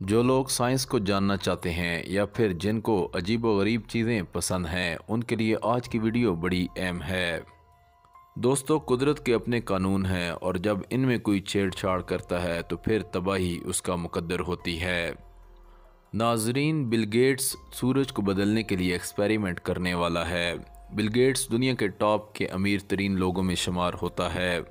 जो लोग साइंस को जानना चाहते हैं या फिर जिनको अजीब व गरीब चीज़ें पसंद हैं उनके लिए आज की वीडियो बड़ी अहम है। दोस्तों, कुदरत के अपने कानून हैं और जब इनमें कोई छेड़छाड़ करता है तो फिर तबाही उसका मुकद्दर होती है। नाजरीन, बिल गेट्स सूरज को बदलने के लिए एक्सपेरिमेंट करने वाला है। बिल गेट्स दुनिया के टॉप के अमीर तरीन लोगों में शुमार होता है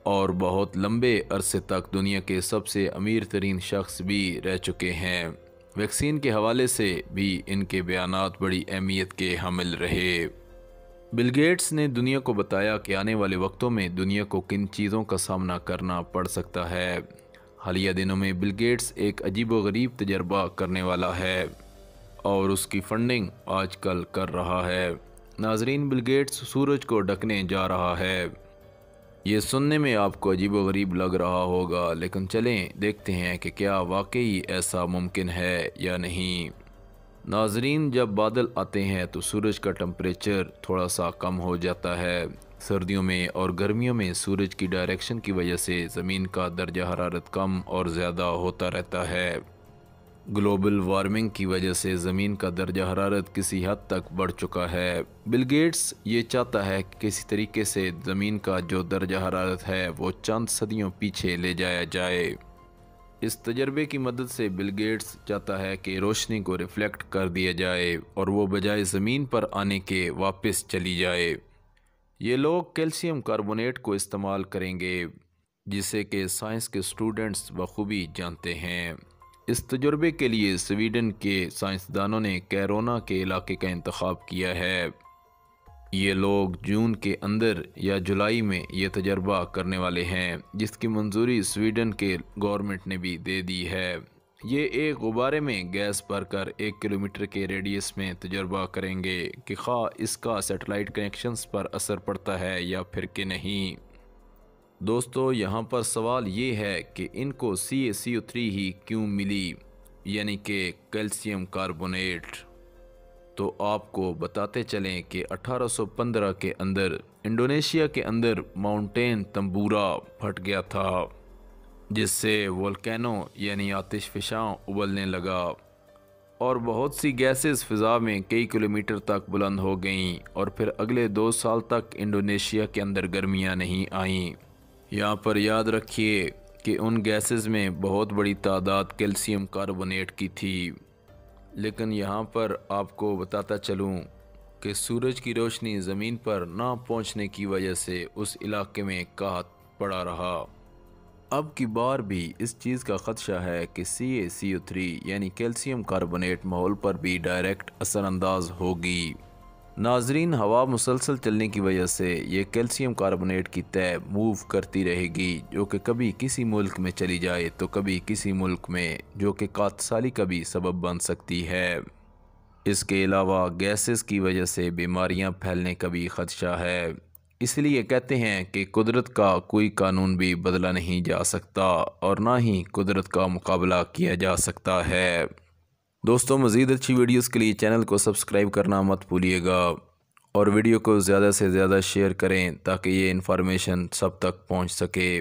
और बहुत लंबे अरसे तक दुनिया के सबसे अमीर तरीन शख्स भी रह चुके हैं। वैक्सीन के हवाले से भी इनके बयानात बड़ी अहमियत के हामिल रहे। बिल गेट्स ने दुनिया को बताया कि आने वाले वक्तों में दुनिया को किन चीज़ों का सामना करना पड़ सकता है। हालिया दिनों में बिल गेट्स एक अजीब व गरीब तजर्बा करने वाला है और उसकी फंडिंग आजकल कर रहा है। नाजरीन, बिल गेट्स सूरज को ढकने जा रहा है। ये सुनने में आपको अजीब व गरीब लग रहा होगा, लेकिन चलें देखते हैं कि क्या वाकई ऐसा मुमकिन है या नहीं। नाजरीन, जब बादल आते हैं तो सूरज का टेम्परेचर थोड़ा सा कम हो जाता है। सर्दियों में और गर्मियों में सूरज की डायरेक्शन की वजह से ज़मीन का दर्जा हरारत कम और ज़्यादा होता रहता है। ग्लोबल वार्मिंग की वजह से ज़मीन का दर्जा हरारत किसी हद तक बढ़ चुका है। बिल गेट्स ये चाहता है कि किसी तरीके से ज़मीन का जो दर्जा हरारत है वो चंद सदियों पीछे ले जाया जाए। इस तजर्बे की मदद से बिल गेट्स चाहता है कि रोशनी को रिफ्लेक्ट कर दिया जाए और वो बजाय ज़मीन पर आने के वापस चली जाए। ये लोग कैल्शियम कार्बोनेट को इस्तेमाल करेंगे, जिसे कि साइंस के स्टूडेंट्स बखूबी जानते हैं। इस तजुर्बे के लिए स्वीडन के साइंसदानों ने कैरोना के इलाके का इंतखाब किया है। ये लोग जून के अंदर या जुलाई में ये तजर्बा करने वाले हैं, जिसकी मंजूरी स्वीडन के गवर्नमेंट ने भी दे दी है। ये एक गुब्बारे में गैस भरकर 1 किलोमीटर के रेडियस में तजर्बा करेंगे कि खा इसका सैटेलाइट कनेक्शंस पर असर पड़ता है या फिर कि नहीं। दोस्तों, यहाँ पर सवाल ये है कि इनको CaCO3 ही क्यों मिली, यानी कि कैल्शियम कार्बोनेट। तो आपको बताते चलें कि 1815 के अंदर इंडोनेशिया के अंदर माउंटेन तंबूरा फट गया था, जिससे वोल्केनो यानी आतिशफशां उबलने लगा और बहुत सी गैसेस फ़िज़ा में कई किलोमीटर तक बुलंद हो गईं और फिर अगले 2 साल तक इंडोनेशिया के अंदर गर्मियाँ नहीं आईं। यहाँ पर याद रखिए कि उन गैसेस में बहुत बड़ी तादाद कैल्शियम कार्बोनेट की थी। लेकिन यहाँ पर आपको बताता चलूँ कि सूरज की रोशनी ज़मीन पर ना पहुँचने की वजह से उस इलाके में काहत पड़ा रहा। अब की बार भी इस चीज़ का ख़दशा है कि CaCO3 यानी कैल्शियम कार्बोनेट माहौल पर भी डायरेक्ट असरअंदाज होगी। नाजरीन, हवा मुसलसल चलने की वजह से ये कैल्शियम कार्बोनेट की तह मूव करती रहेगी, जो कि कभी किसी मुल्क में चली जाए तो कभी किसी मुल्क में, जो कि कातसाली का भी सबब बन सकती है। इसके अलावा गैसेस की वजह से बीमारियां फैलने का भी खदशा है। इसलिए कहते हैं कि कुदरत का कोई कानून भी बदला नहीं जा सकता और ना ही कुदरत का मुकाबला किया जा सकता है। दोस्तों, मज़ीद अच्छी वीडियोस के लिए चैनल को सब्सक्राइब करना मत भूलिएगा और वीडियो को ज़्यादा से ज़्यादा शेयर करें ताकि ये इन्फॉर्मेशन सब तक पहुंच सके।